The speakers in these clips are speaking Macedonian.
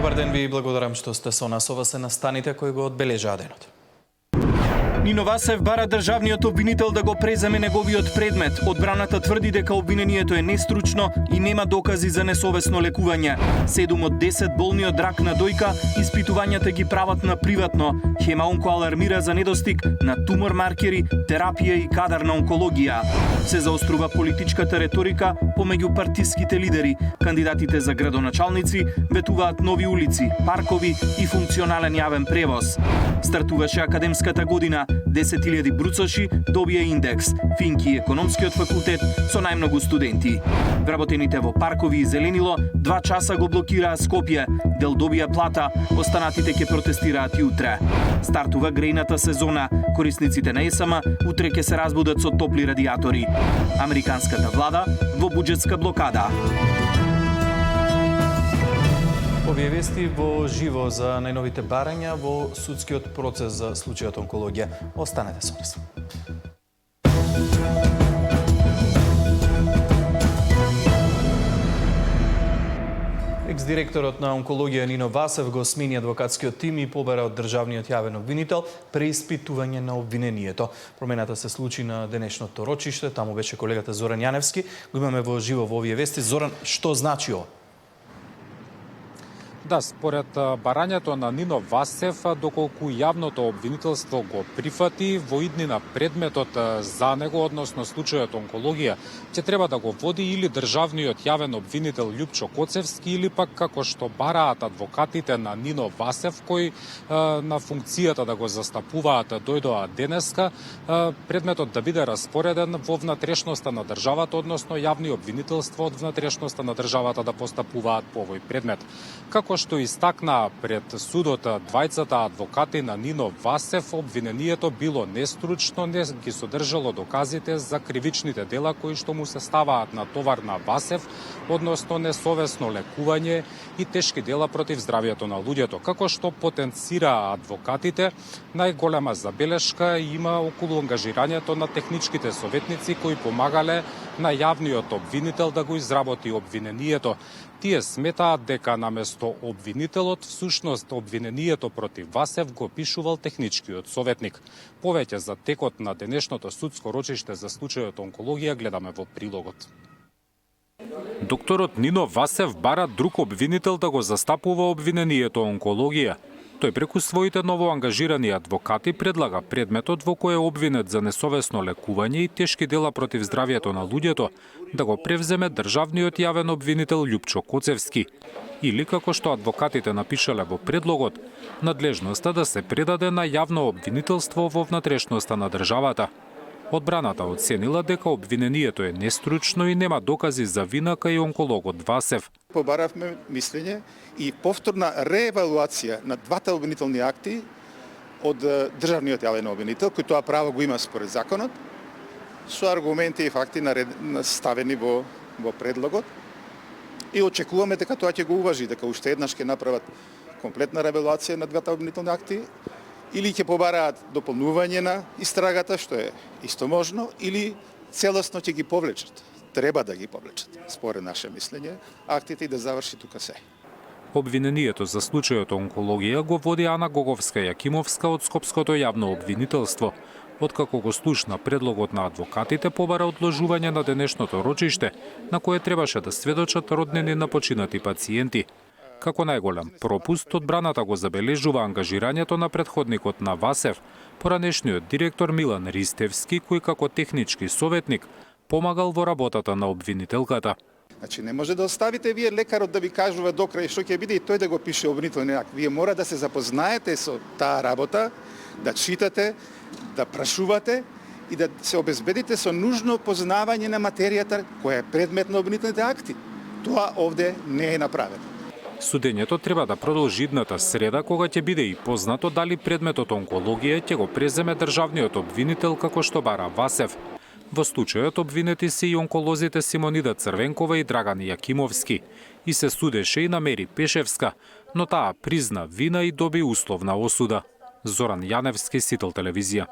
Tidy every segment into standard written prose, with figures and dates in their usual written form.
Добар ден, ви благодарам што сте со нас. Ова се настаните кои го одбележаа денот. Нино Васев бара државниот обвинител да го преземе неговиот предмет. Одбраната тврди дека обвинението е нестручно и нема докази за несовесно лекување. 7 од 10 болни од рак на дојка испитувањата ги прават на приватно. Хемаонко алармира за недостиг на тумор маркери, терапија и кадар на онкологија. Се заострува политичката реторика помеѓу партиските лидери. Кандидатите за градоначалници ветуваат нови улици, паркови и функционален јавен превоз. Стартуваше академската година. 10.000 бруцоши добија индекс. Финки економскиот факултет со најмногу студенти. Вработените во паркови и зеленило 2 часа го блокираа Скопје. Дел добија плата, останатите ќе протестираат и утре. Стартува грејната сезона. Корисниците на ЕСМ утре ќе се разбудат со топли радиатори. Американската влада во буџетска блокада. Овие вести во живо за најновите барања во судскиот процес за случајот онкологија. Останете со нас. Екс-директорот на онкологија Нино Васев го смени адвокатскиот тим и побара од државниот јавен обвинител преиспитување на обвинението. Промената се случи на денешното рочиште, таму беше колегата Зоран Јаневски. Го имаме во живо во овие вести. Зоран, што значи ова? Да, според барањето на Нино Васев, доколку јавното обвинителство го прифати, во иднина предметот за него, односно случајот онкологија, ќе треба да го води или државниот јавен обвинител Љупчо Коцевски, или пак како што бараат адвокатите на Нино Васев, кои на функцијата да го застапуваат дојдоа денеска, предметот да биде распореден во внатрешноста на државата, односно јавни обвинителство од внатрешноста на државата да постапуваат по овој предмет. Како што истакна пред судот двајцата адвокати на Нино Васев, обвинението било нестручно, не ги содржало доказите за кривичните дела кои што му се ставаат на товар на Васев, односно несовесно лекување и тешки дела против здравјето на луѓето. Како што потенцира адвокатите, најголема забелешка има околу ангажирањето на техничките советници кои помагале на јавниот обвинител да го изработи обвинението. Тие сметаат дека наместо обвинителот, всушност обвинението против Васев го пишувал техничкиот советник. Повеќе за текот на денешното судско рочиште за случајот онкологија гледаме во прилогот. Докторот Нино Васев бара друг обвинител да го застапува обвинението онкологија. Тој преку своите новоангажирани адвокати предлага предметот во кој е обвинет за несовесно лекување и тешки дела против здравјето на луѓето да го превземе државниот јавен обвинител Љупчо Коцевски. Или, како што адвокатите напишале во предлогот, надлежноста да се предаде на јавно обвинителство во внатрешноста на државата. Одбраната оценила дека обвинението е нестручно и нема докази за вина кај онкологот Васев. Побаравме мислење и повторна реевалуација на двата обвинителни акти од државниот јавен обвинител, кој тоа право го има според законот, со аргументи и факти ставени во предлогот. И очекуваме дека тоа ќе го уважи, дека уште еднаш ќе направат комплетна реевалуација на двата обвинителни акти, или ќе побараат дополнување на истрагата, што е исто можно, или целосно ќе ги повлечат. Треба да ги повлечат, според наше мислење, актите и да заврши тука се. Обвинението за случајот онкологија го води Ана Гоговска-Јакимовска од Скопското јавно обвинителство. Откако го слушна предлогот на адвокатите, побара одложување на денешното рочиште, на кое требаше да сведочат роднини на починати пациенти. Како најголем пропуст, одбраната го забележува ангажирањето на претходникот на Васев, поранешниот директор Милан Ристевски, кој како технички советник помагал во работата на обвинителката. Значи не може да оставите вие лекарот да ви кажува докрај што ќе биде и тој да го пише обвинителен акт. Вие мора да се запознаете со таа работа, да читате, да прашувате и да се обезбедите со нужно познавање на материјата која е предмет на обвинителните акти. Тоа овде не е направено. Судењето треба да продолжи идната среда, кога ќе биде и познато дали предметот онкологија ќе го преземе државниот обвинител како што бара Васев. Во случајот обвинети се и онколозите Симонида Црвенкова и Драган Јакимовски. И се судеше и на Мери Пешевска, но таа призна вина и доби условна осуда. Зоран Јаневски, Сител телевизија.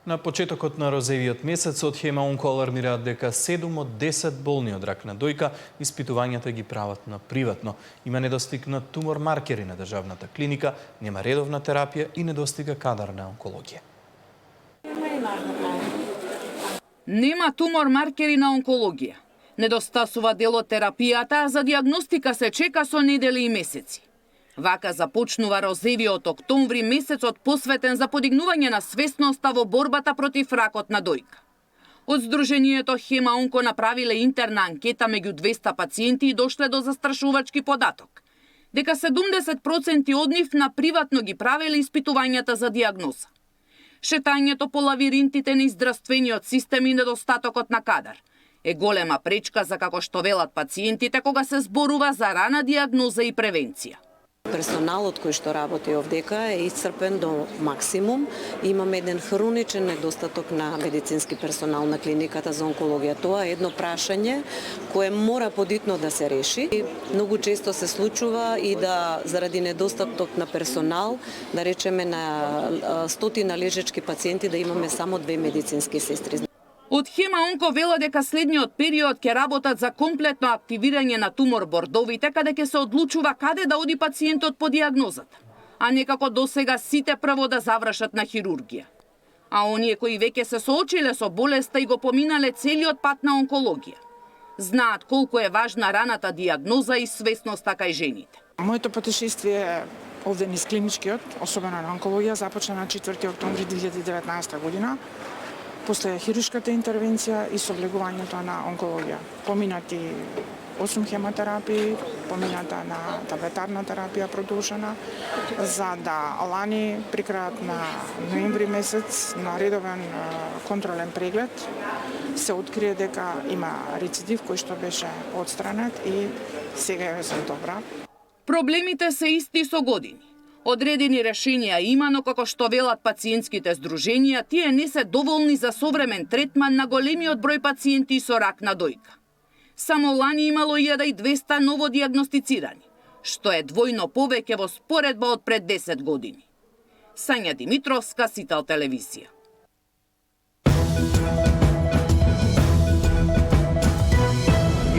На почетокот на розевиот месец од Хема Онко алармираат дека 7 од 10 болни од рак на дојка испитувањата ги прават на приватно. Има недостиг на тумор маркери на државната клиника, нема редовна терапија и недостига кадар на онкологија. Нема тумор маркери на онкологија. Недостасува дел од терапијата, а за диагностика се чека со недели и месеци. Вака започнува розевиот октомври, месецот посветен за подигнување на свесноста во борбата против ракот на дојка. Од Сдруженијето Хема Онко направиле интерна анкета меѓу 200 пациенти и дошле до застрашувачки податок, дека 70% од нив на приватно ги правеле испитувањата за диагноза. Шетањето по лавиринтите на здравствениот систем и недостатокот на кадар е голема пречка за, како што велат пациентите, кога се зборува за рана диагноза и превенција. Персоналот кој што работи овдека е исцрпен до максимум. Имаме еден хроничен недостаток на медицински персонал на клиниката за онкологија. Тоа е едно прашање кое мора подитно да се реши. Многу често се случува и да заради недостаток на персонал, да речеме на стотина лежачки пациенти, да имаме само 2 медицински сестри. Од Хема Онко вела дека следниот период ќе работат за комплетно активирање на тумор бордовите, каде ќе се одлучува каде да оди пациентот по диагнозата, а не како досега сите прво да завршат на хирургија. А оние кои веќе се соочиле со болеста и го поминале целиот пат на онкологија, знаат колку е важна раната диагноза и свесноста кај жените. Моето патешествие овде низ клиничкиот, особено на онкологија, започна на 4 октомври 2019 година. После хируршката интервенција и соблегувањето на онкологија. Поминати 8 хемотерапии, помината на таблетарна терапија продолжена, за да лани при крајот на ноември месец на редовен контролен преглед се открие дека има рецидив кој што беше отстранет и сега е сум добра. Проблемите се исти со години. Одредени решенија има, но како што велат пациентските здруженија, тие не се доволни за современ третман на големиот број пациенти со рак на дојка. Само лани имало 1200 ново диагностицирани, што е двојно повеќе во споредба од пред 10 години. Сања Димитровска, Сител телевизија.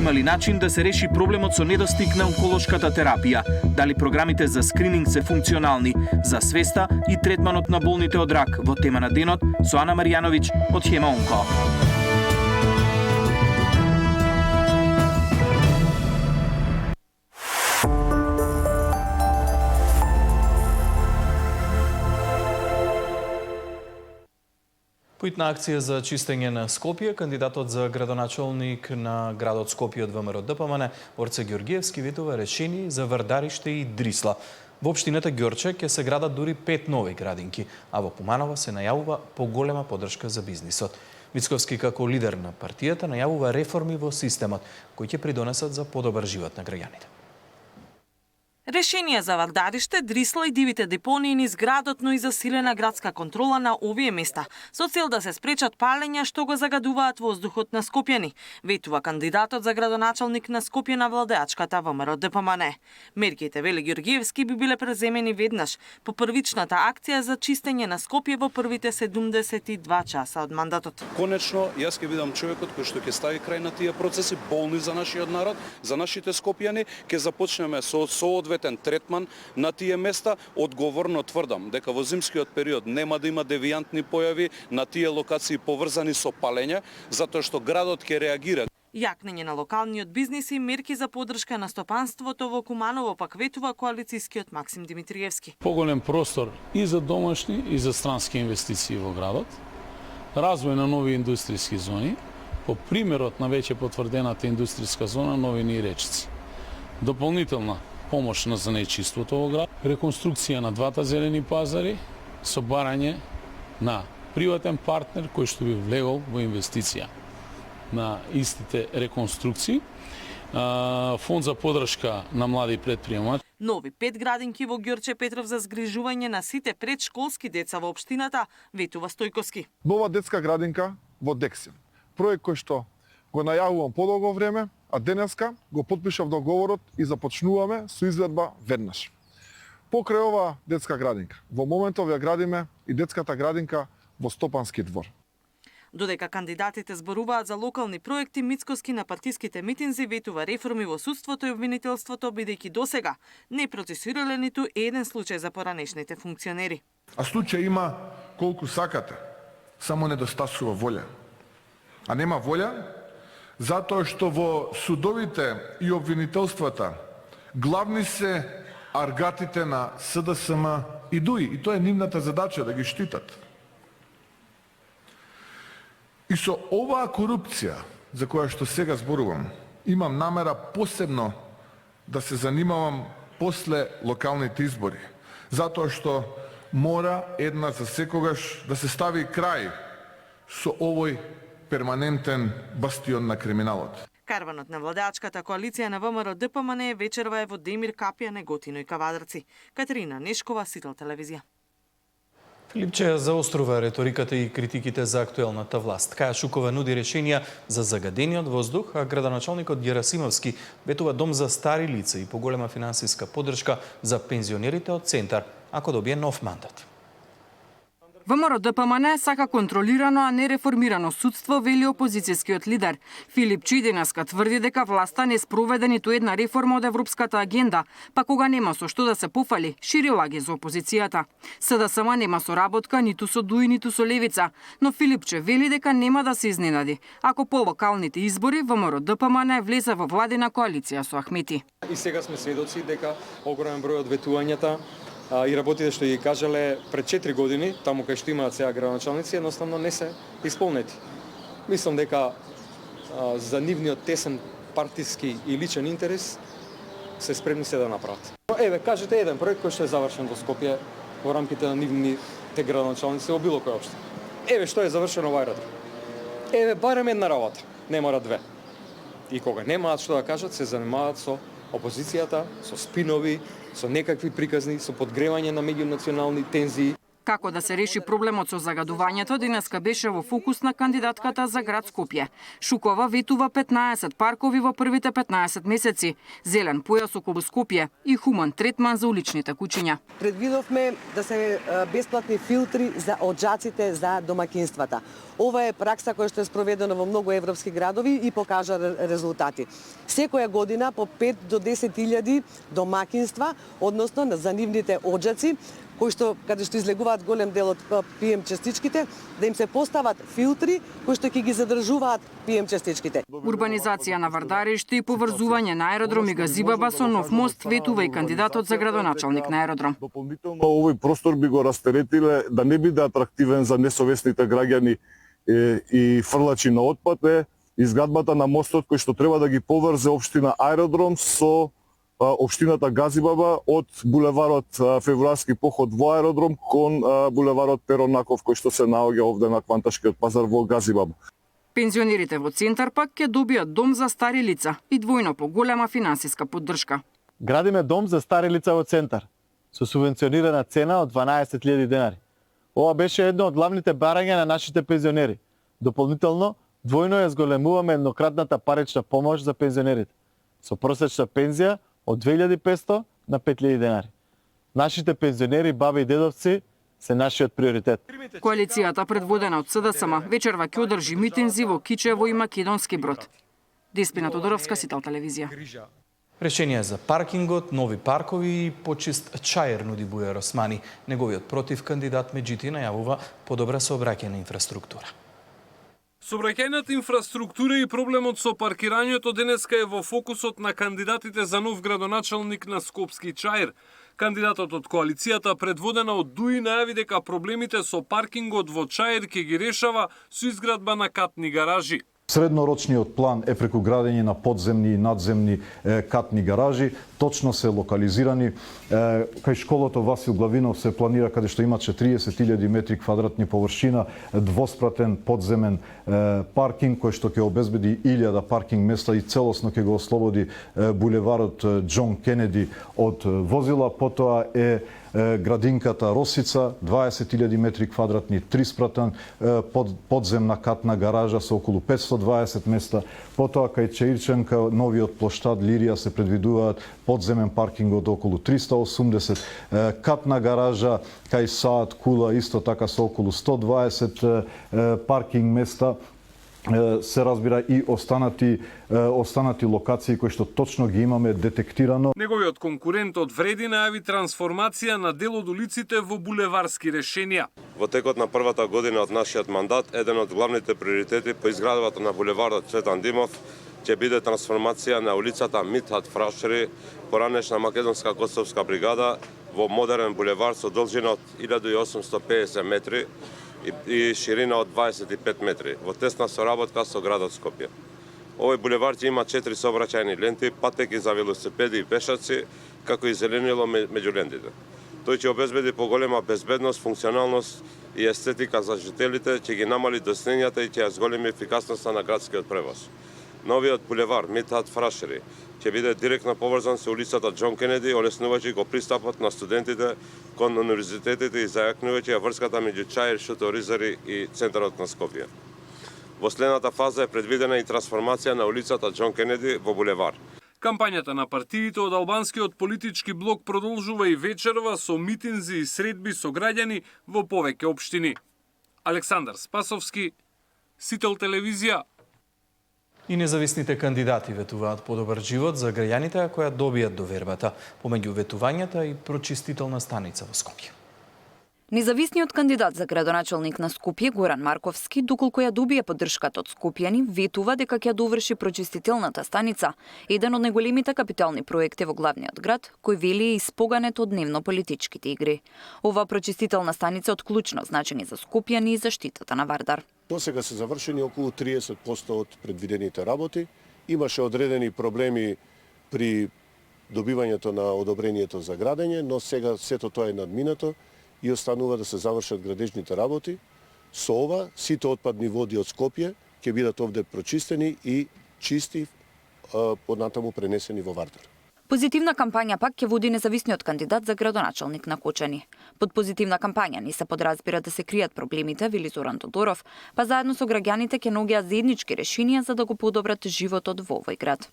Има ли начин да се реши проблемот со недостиг на онколошката терапија? Дали програмите за скрининг се функционални за свеста и третманот на болните од рак? Во тема на денот со Ана Маријановиќ од Хема Онко. Поитна акција за чистење на Скопје, кандидатот за градоначалник на градот Скопје од ВМРО ДПМН Орце Ѓоргиевски ветува решени за Вардариште и Дрисла. Во општината Ѓорче ќе се градат дури 5 нови градинки, а во Куманова се најавува поголема поддршка за бизнисот. Мицковски како лидер на партијата најавува реформи во системот кои ќе придонесат за подобар живот на граѓаните. Решение за Вардариште, Дрисла и дивите депонии низ градот, но и засилена градска контрола на овие места, со цел да се спречат палења што го загадуваат воздухот на скопјани, ветува кандидатот за градоначалник на Скопје на владеачката ВМРО ДПМН. Мерките, вели Ѓоргиевски, би биле преземени веднаш по првичната акција за чистење на Скопје во првите 72 часа од мандатот. Конечно, јас ќе бидам човекот кој што ќе стави крај на тие процеси, болни за нашиот народ, за нашите скопјани, ќе започнеме со соодветен третман на тие места. Одговорно тврдам дека во зимскиот период нема да има девијантни појави на тие локации поврзани со палење, затоа што градот ќе реагира. Јакнење на локалниот бизнис и мерки за поддршка на стопанството во Куманово пак ветува коалицискиот Максим Димитриевски. Поголем простор и за домашни и за странски инвестиции во градот, развој на нови индустријски зони, по примерот на веќе потврдената индустријска зона Новини и Речици. Дополнителна помош на занајчиството во град, реконструкција на двата зелени пазари, со барање на приватен партнер кој што би влегол во инвестиција на истите реконструкции, фонд за поддршка на млади предприемачи. Нови 5 градинки во Ѓорче Петров за згрижување на сите предшколски деца во општината, ветува Стојковски. Нова детска градинка во Дексин. Проект кој што го најавувам подолго време, а денеска го потпишав договорот и започнуваме со изведба веднаш. Покрај ова детска градинка, во моментов ја градиме и детската градинка во Стопански двор. Додека кандидатите зборуваат за локални проекти, Мицкоски на партиските митинзи ветува реформи во судството и обвинителството, бидејќи досега не процесирале ниту еден случај за поранешните функционери. А случај има колку сакате, само недостасува волја. А нема волја, затоа што во судовите и обвинителствата главни се аргатите на СДСМ и ДУИ, и тоа е нивната задача да ги штитат. И со оваа корупција, за која што сега зборувам, имам намера посебно да се занимавам после локалните избори, затоа што мора една за секогаш да се стави крај со овој перманентен бастион на криминалот. Карванот на владеачката коалиција на ВМРО ДПМН вечерва е во Демир, Капија, Неготино и Кавадарци. Катерина Нешкова, Сител телевизија. Филипче заострува реториката и критиките за актуелната власт. Каја Шукова нуди решенија за загадениот воздух, а градоначалникот Герасимовски ветува дом за стари лица и поголема финансиска поддршка за пензионерите од Центар, ако добие нов мандат. ВМРО ДПМН сака контролирано, а не реформирано судство, вели опозицијскиот лидер. Филип Чиденаска тврди дека власта не спроведе ниту една реформа од Европската агенда, па кога нема со што да се пофали, шири лаги за опозицијата. СДСМ нема соработка ниту со ДУИ, ниту со Левица, но Филипче вели дека нема да се изненади ако по локалните избори ВМРО ДПМН влезе во владина коалиција со Ахмети. И сега сме сведоци дека огромен број од ветувањата и работите што ги кажале пред 4 години, таму кај што имаат сега градоначалници, едноставно не се исполнети. Мислам дека за нивниот тесен партиски и личен интерес се спремни се да направат. Еве, кажете еден проект кој што е завршен во Скопје во рамките на нивните градоначалници во било која општина. Еве што е завршено во аеродром. Еве барем една работа, не мора две. И кога немаат што да кажат, се занимаваат со опозицијата, со спинови, со некакви приказни, со подгревање на меѓунационални тензии. Како да се реши проблемот со загадувањето, денеска беше во фокус на кандидатката за град Скопје. Шукова ветува 15 паркови во првите 15 месеци, зелен појас околу Скопје и хуман третман за уличните куќиња. Предвидовме да се бесплатни филтри за оджаците за домакинствата. Ова е пракса која што е спроведена во многу европски градови и покажа резултати. Секоја година по 5 до 10.000 домакинства, односно за нивните оджаци, кои што каде што излегуваат голем дел од PM частичките, да им се постават филтри кои што ќе ги задржуваат PM частичките. Урбанизација на Вардариште и поврзување на аеродром и Газибаба со нов мост ветува и кандидатот за градоначалник на аеродром. Дополнително овој простор би го растеретиле да не биде атрактивен за несовесните граѓани и фрлачи на отпад е изградбата на мостот кој што треба да ги поврзе општина Аеродром со општината Газибаба од булеварот Февруарски поход во Аеродром кон булеварот Перонаков кој што се наоѓа овде на Кванташкиот пазар во Газибаба. Пензионерите во Центар пак ќе добијат дом за стари лица и двојно поголема финансиска поддршка. Градиме дом за стари лица во Центар со субвенционирана цена од 12.000 денари. Ова беше едно од главните барања на нашите пензионери. Дополнително, двојно ја зголемуваме еднократната парична помош за пензионерите со просечна пензија од 2500 на 5000 денари. Нашите пензионери, баби и дедовци се нашиот приоритет. Коалицијата предводена од СДСМ вечерва ќе одржи митинзи во Кичево и Македонски Брод. Деспина Тодоровска, Сител телевизија. Решение за паркингот, нови паркови и почист чаер нуди Бујар Османи. Неговиот против кандидат меѓутоа најавува подобра сообраќајна инфраструктура. Сообраќајната инфраструктура и проблемот со паркирањето денеска е во фокусот на кандидатите за нов градоначалник на Скопски чаер. Кандидатот од коалицијата предводена од ДУИ најави дека проблемите со паркингот во чаер ќе ги решава со изградба на катни гаражи. Среднорочниот план е преку градење на подземни и надземни катни гаражи, точно се локализирани. Кај школото Васил Главинов се планира каде што имаше 30.000 метри квадратни површина, двоспратен подземен паркинг кој што ќе обезбеди 1000 паркинг места и целосно ќе го ослободи булеварот Џон Кенеди од возила. Потоа е градинката Росица, 20.000 метри квадратни, триспратен подземна катна гаража со околу 520 места. Потоа кај Чаирченка, новиот плоштад Лирија се предвидуваат подземен паркинг од околу 380, катна гаража кај Саат Кула исто така со околу 120 паркинг места, се разбира и останати локации кои што точно ги имаме детектирано. Неговиот конкурент од Вреди најави трансформација на дел од улиците во булеварски решенија. Во текот на првата година од нашиот мандат, еден од главните приоритети по изградбата на булеварот Цветан Димов ќе биде трансформација на улицата Митхат Фрашери, поранешна македонска косовска бригада, во модерен булевар со должина од 1850 метри и ширина од 25 метри, во тесна соработка со градот Скопје. Овој булевар ќе има 4 сообраќајни ленти, патеки за велосипеди и пешаци, како и зеленило меѓу лентите. Тој ќе обезбеди поголема безбедност, функционалност и естетика за жителите, ќе ги намали доснењата и ќе ја зголеми ефикасноста на градскиот превоз. Новиот булевар Митхат Фрашери ќе биде директно поврзан со улицата Џон Кенеди, олеснувајќи го пристапот на студентите кон универзитетите и зајакнувајќи ја врската меѓу Чаир, Шуто Ризари и центарот на Скопје. Во следната фаза е предвидена и трансформација на улицата Џон Кенеди во булевар. Кампањата на партиите од албанскиот политички блок продолжува и вечерва со митинзи и средби со граѓани во повеќе општини. Александар Спасовски, Сител телевизија. И независните кандидати ветуваат подобар живот за граѓаните кои добијат довербата, помеѓу ветувањата и прочистителна станица во Скопје. Независниот кандидат за градоначалник на Скопје, Горан Марковски, доколку ја добие поддршката од скопјани, ветува дека ќе доврши прочистителната станица, еден од најголемите капитални проекти во главниот град, кој вели е испоганет од дневно-политичките игри. Ова прочистителна станица од клучно значење за скопјани и заштитата на Вардар. Досега се завршени околу 30% од предвидените работи. Имаше одредени проблеми при добивањето на одобрението за градење, но сега сето тоа е надминато и останува да се завршат градежните работи. Со ова, сите отпадни води од Скопје ќе бидат овде прочистени и чисти, поднатаму пренесени во Вардар. Позитивна кампања пак ќе води независниот кандидат за градоначалник на Кочани. Под позитивна кампања ни се подразбира да се кријат проблемите, вели Зоран Тодоров, па заедно со граѓаните ќе наоѓаат заеднички решенија за да го подобрат животот во овој град.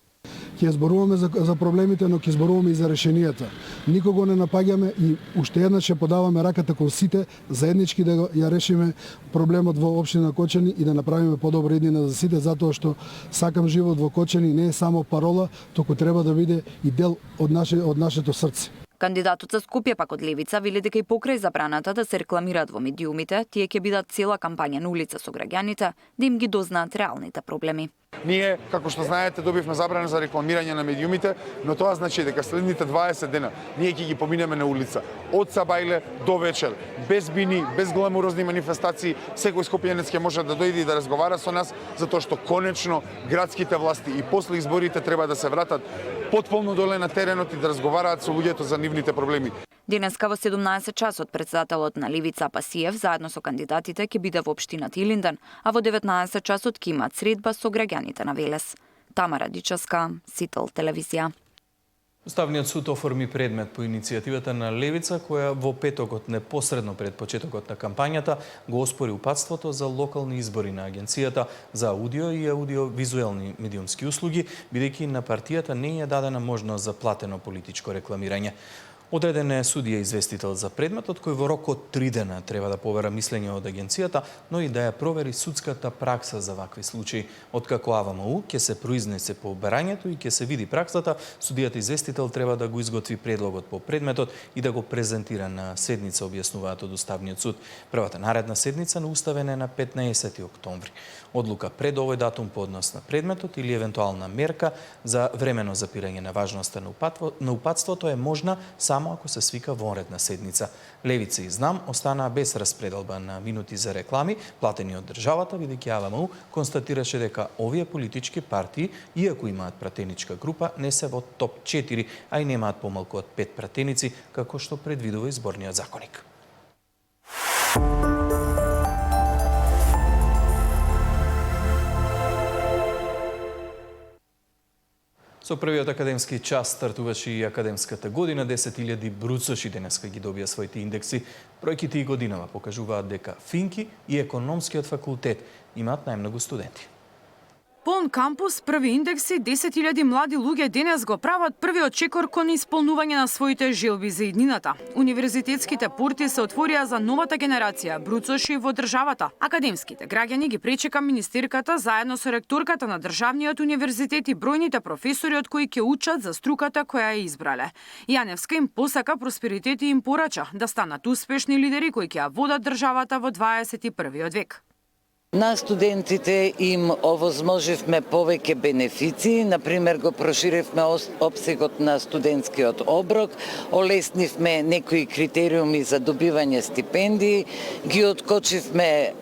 Ќе зборуваме за проблемите, но ќе зборуваме и за решенијата. Никого не напаѓаме и уште еднаш ќе подаваме раката кон сите заеднички да ја решиме проблемот во општина Кочани и да направиме подобра иднина за сите, затоа што сакам живот во Кочани не е само парола, туку треба да биде и дел од нашето срце. Кандидатот за Скопје пак од Левица вели дека и покрај забраната да се рекламираат во медиумите, тие ќе бидат цела кампања на улица со граѓаните да им ги дознаат реалните проблеми. Ние, како што знаете, добивме забрана за рекламирање на медиумите, но тоа значи дека следните 20 дена ние ќе ги поминеме на улица од сабајле до вечер, без бини, без гламурозни манифестации, секој скопјанец ќе може да дојде и да разговара со нас, затоа што конечно градските власти и после изборите треба да се вратат потполно доле на теренот и да разговараат со луѓето за нивните проблеми. Денеска во 17 часот председателот на Левица Пасиев заедно со кандидатите ќе биде во општината Илинден, а во 19 часот ќе имаат средба со граѓаните на Велес. Тамара Дичевска, Сител телевизија. Уставниот суд оформи предмет по иницијативата на Левица, која во петокот непосредно пред почетокот на кампањата го оспори упатството за локални избори на Агенцијата за аудио и аудиовизуелни медиумски услуги, бидејќи на партијата не е дадена можност за платено политичко рекламирање. Одреден е судија известител за предметот, кој во рок од 3 дена треба да побера мислење од агенцијата, но и да ја провери судската пракса за вакви случаи. Откако АВМУ ќе се произнесе по барањето и ќе се види праксата, судијата известител треба да го изготви предлогот по предметот и да го презентира на седница, објаснуваат од Уставниот суд. Првата наредна седница науставена е на 15 октомври. Одлука пред овој датум по однос на предметот или евентуална мерка за времено запирање на важноста на упатството е можна само ако се свика вонредна седница. Левица и Знам останаа без распределба на минути за реклами, платени од државата, бидејќи АВМУ констатираше дека овие политички партии, иако имаат пратеничка група, не се во топ 4, а и немаат помалку од 5 пратеници, како што предвидува изборниот законник. Со првиот академски час стартуваше и академската година. 10.000 бруцоши денеска ги добија своите индекси. Бројките и годинава покажуваат дека Финки и Економскиот факултет имаат најмногу студенти. Полн кампус, први индекси, 10.000 млади луѓе денес го прават првиот чекор кон исполнување на своите желби за иднината. Универзитетските порти се отворија за новата генерација бруцоши во државата. Академските граѓани ги пречека министерката заедно со ректорката на државниот универзитет и бројните професори од кои ќе учат за струката која ја избрале. Јаневска им посака просперитет и им порача да станат успешни лидери кои ќе ја водат државата во 21. век. На студентите им овозможивме повеќе бенефиции, например го проширивме опсегот на студентскиот оброк, олеснивме некои критериуми за добивање стипендии, ги откочивме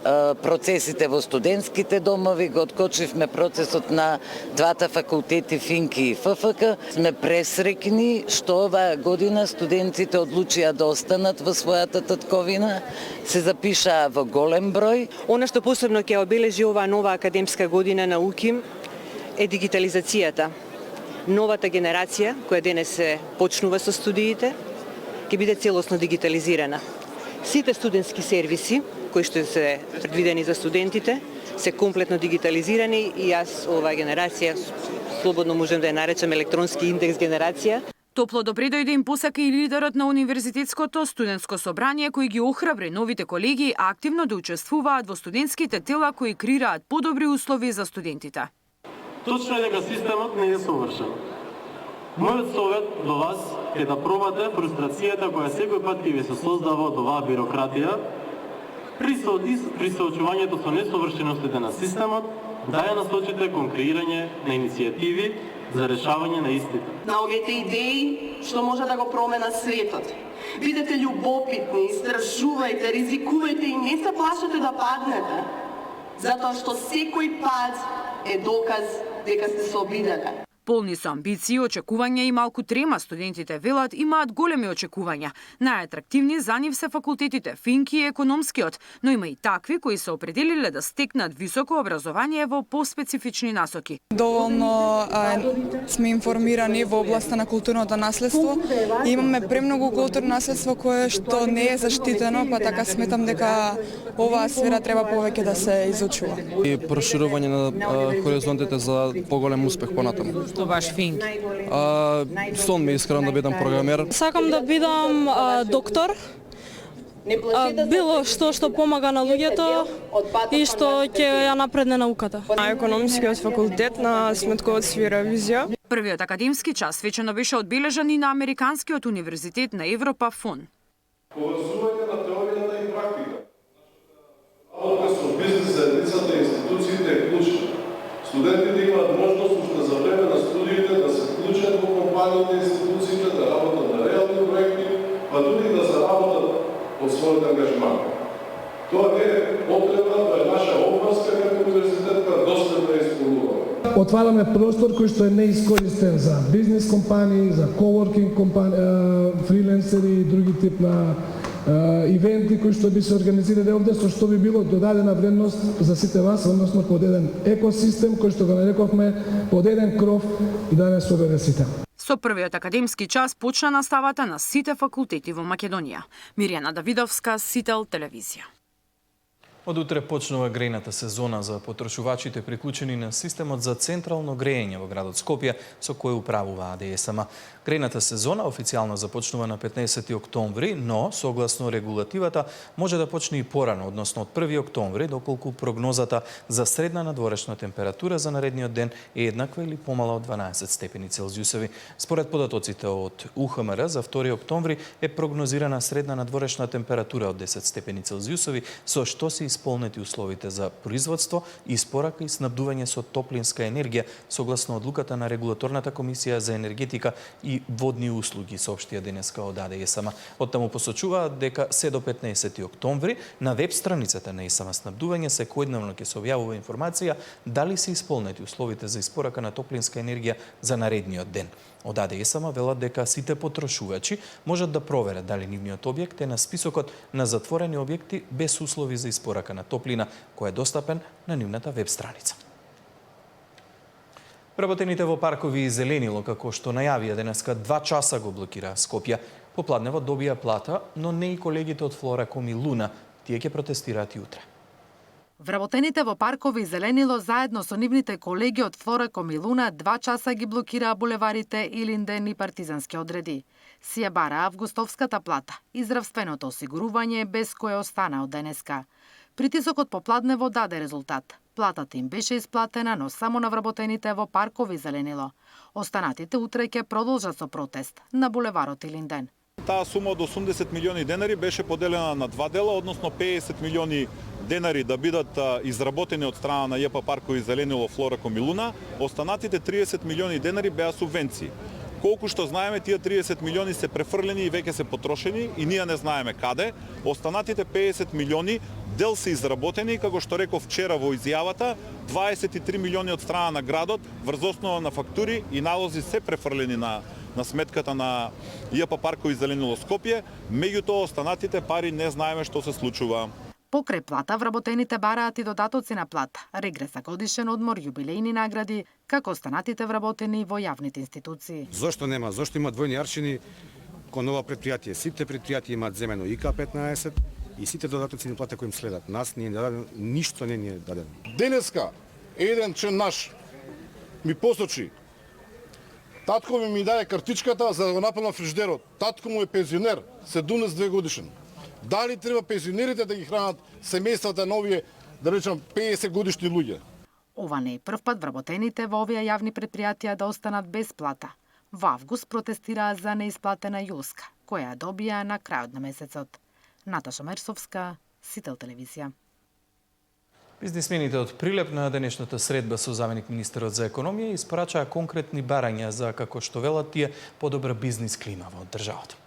процесите во студентските домови, го откочивме процесот на двата факултети ФИНКИ и ФФК. Сме пресрекни што оваа година студентите одлучија да останат во својата татковина, се запишаа во голем број. Она што посебно ќе обележи оваа нова академска година на УКИМ е дигитализацијата. Новата генерација, која денес се почнува со студиите, ќе биде целосно дигитализирана. Сите студентски сервиси, кои што се предвидени за студентите, се комплетно дигитализирани и јас оваа генерација слободно можем да ја наречам електронски индекс генерација. Топло добре дојде им посака и лидерот на универзитетското студентско собрание кој ги охрабри новите колеги активно да учествуваат во студентските тела кои креираат подобри услови за студентите. Точно е дека системот не е совршен. Мојот совет до вас е да пробате фрустрацијата која секој пат ќе ви се создава од оваа бирократија при соочувањето со несовршеностите на системот, да ја насочите кон креирање на иницијативи за решавање на истите. Наоѓајте идеи што може да го промена светот. Бидете љубопитни, истражувајте, ризикувајте и не се плашете да паднете. Затоа што секој пад е доказ дека сте се обиделе. Полни со амбиции, очекувања и малку трема, студентите велат имаат големи очекувања. Најатрактивни за нив се факултетите ФИНКИ и економскиот, но има и такви кои се определиле да стекнат високо образование во поспецифични насоки. Доволно сме информирани во областа на културното наследство. Имаме премногу културно наследство кое што не е заштитено, па така сметам дека оваа сфера треба повеќе да се изучува. И проширување на хоризонтите за поголем успех понатаму. Што баш ФИНКИ? Сон ми искрено да бидам програмер. Сакам да бидам доктор. Било што помага на луѓето и што ќе ја напредне науката. На економскиот факултет на сметководство и ревизија. Првиот академски час свечено беше одбележан и на Американскиот универзитет на Европа ФОН. Поврзување на теоријата и практика. Работа со бизнес заедницата и институциите е клучна. Студентите имаат можност уште за време на студиите да се вклучат во компаниите и институциите, да работат на реални проекти, па дури да заработат од својот ангажман. Тоа не е потреба, тоа е наша обврска како универзитет, која доследно е исполнуваме. Отвараме простор кој што е неискористен за бизнес компании, за коворкинг компании, фриленсери и други тип на ивенти кои што би се организирале овде, со што би било додадена вредност за сите вас, односно под еден екосистем кој што го нарековме под еден кров да не собере сите. Со првиот академски час почна наставата на сите факултети во Македонија. Мирјана Давидовска, Сител телевизија. Од утре почнува грејната сезона за потрошувачите приклучени на системот за централно грејење во градот Скопје, со кој управува АДСМ. Грејната сезона официјално започнува на 15 октомври, но согласно регулативата може да почне и порано, односно од 1 октомври, доколку прогнозата за средна надворешна температура за наредниот ден е еднаква или помала од 12 степени Целзиусови. Според податоците од УХМР за 2 октомври е прогнозирана средна надворешна температура од 10 степени Целзиусови, со што се исполнети условите за производство, испорака и снабдување со топлинска енергија, согласно одлуката на Регулаторната комисија за енергетика и водни услуги, соопштија денеска од АДСМ. Оттаму посочуваат дека се до 15 октомври на веб страницата на ИСМ снабдување секојдневно ќе се објавува информација дали се исполнети условите за испорака на топлинска енергија за наредниот ден. Од АДСМ велат дека сите потрошувачи можат да проверат дали нивниот објект е на списокот на затворени објекти без услови за испорака на топлина, кој е достапен на нивната веб страница. Вработените во паркови и зеленило, како што најавија денеска 2 часа го блокираа Скопје. Попладнево добија плата, но не и колегите од Флораком и Луна. Тие ќе протестираат и утре. Вработените во паркови и зеленило заедно со нивните колеги од Флореком и Луна 2 часа ги блокираа булеварите Илинден и Партизански одреди. Си ја бара августовската плата и здравственото осигурување без кое остана од денеска. Притисокот попладнево даде резултат. Платата им беше исплатена, но само на вработените во паркови и зеленило. Останатите утре ќе продолжат со протест на булеварот Илинден. Таа сума од 80 милиони денари беше поделена на 2 дела, односно 50 милиони денари да бидат изработени од страна на ЈП Паркови и зеленило, Флореком и Луна, останатите 30 милиони денари беа субвенции. Колку што знаеме, тие 30 милиони се префрлени и веќе се потрошени и ние не знаеме каде. Останатите 50 милиони дел се изработени, како што реков вчера во изјавата, 23 милиони од страна на градот врз основа на фактури и налози се префрлени на сметката на ЈП Паркови и зеленило Скопје, меѓутоа останатите пари не знаеме што се случува. Покрај плата, вработените бараат и додатоци на плата, регрес за годишен одмор, јубилејни награди, како останатите вработени во јавните институции. Зошто нема? Зошто има двојни аршини кон ова предпријатие? Сите предпријатија имаат земено ИК-15 и сите додатоци на плата кои им следат. Нас не е дадено, ништо не ни е дадено. Денеска еден член наш ми посочи, татко ми даде картичката за да го напълна фриждерот. Татко му е пензионер, 72 годишен. Дали треба пензионерите да ги хранат семејствата на овие, да речам, 50 годишни луѓе? Ова не е прв пат вработените во овие јавни предпријатија да останат без плата. Во август протестираа за неисплатена јулска, која ја добија на крајот на месецот. Наташа Мерсовска, Сител телевизија. Бизнисмените од Прилеп на денешната средба со заменик министерот за економија испрачаа конкретни барања за, како што велат тие, подобра бизнис клима во државата.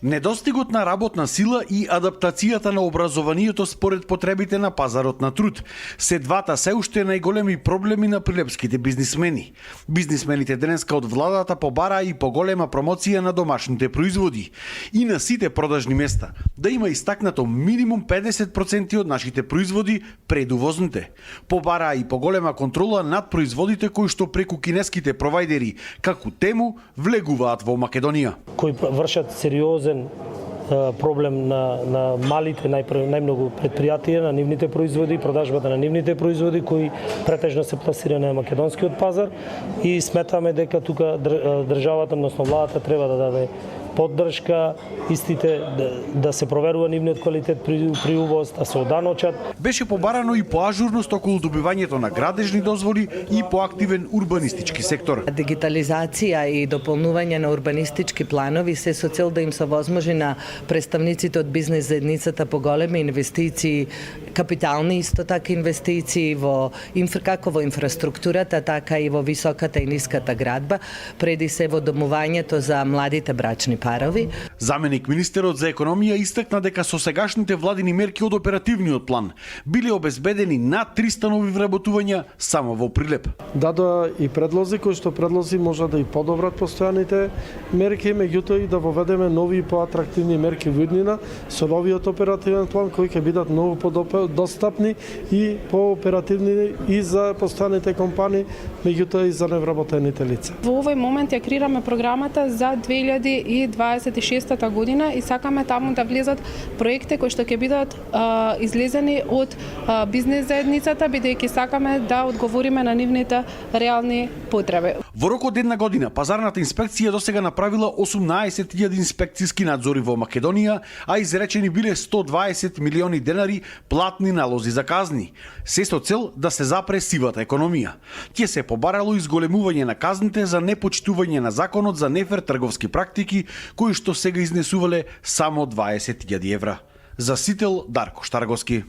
Недостигот на работна сила и адаптацијата на образованието според потребите на пазарот на труд се двата се уште најголеми проблеми на прилепските бизнисмени. Бизнисмените денеска од владата побараа и поголема промоција на домашните производи и на сите продажни места, да има истакнато минимум 50% од нашите производи пред увозните. Побараа и поголема контрола над производите кои што преку кинеските провајдери, како Тему, влегуваат во Македонија. Кои вршат сериозен проблем на малите најмногу предпријатија, на нивните производи, продажбата на нивните производи кои претежно се пласирани на македонскиот пазар и сметаме дека тука државата, односно владата треба да даде поддршка, истите да се проверува нивниот квалитет при увоз, да се оданочат. Беше побарано и поажурност околу добивањето на градежни дозволи и поактивен урбанистички сектор. Дигитализација и дополнување на урбанистички планови се со цел да им се возможи на представниците од бизнес заедницата поголеми инвестиции, капитални исто така инвестиции во како во инфраструктурата, така и во високата и ниската градба, преди се во домувањето за младите брачни парови. Заменик министерот за економија истакна дека со сегашните владини мерки од оперативниот план биле обезбедени над 300 нови вработувања само во Прилеп. Дадоа и предлози кои што предлози може да и подобрат постојаните мерки, меѓутоа и да воведеме нови и поатрактивни мерки во иднина со новиот оперативен план кои ќе бидат многу подостапни и пооперативни и за постојаните компании, меѓутоа и за невработените лица. Во овој момент ја креираме програмата за 2026 година и сакаме таму да влезат проекти кои што ќе бидат излезени од бизнес заедницата, бидејќи сакаме да одговориме на нивните реални потреби. Во рок од една година пазарната инспекција досега направила 18.000 инспекциски надзори во Македонија, а изречени биле 120 милиони денари платни налози за казни, се со цел да се запре сивата економија. Ќе се побарало изголемување на казните за непочитување на законот за нефер трговски практики, кои што сега изнесувале само 20.000 евра. За Сител, Дарко Штарговски.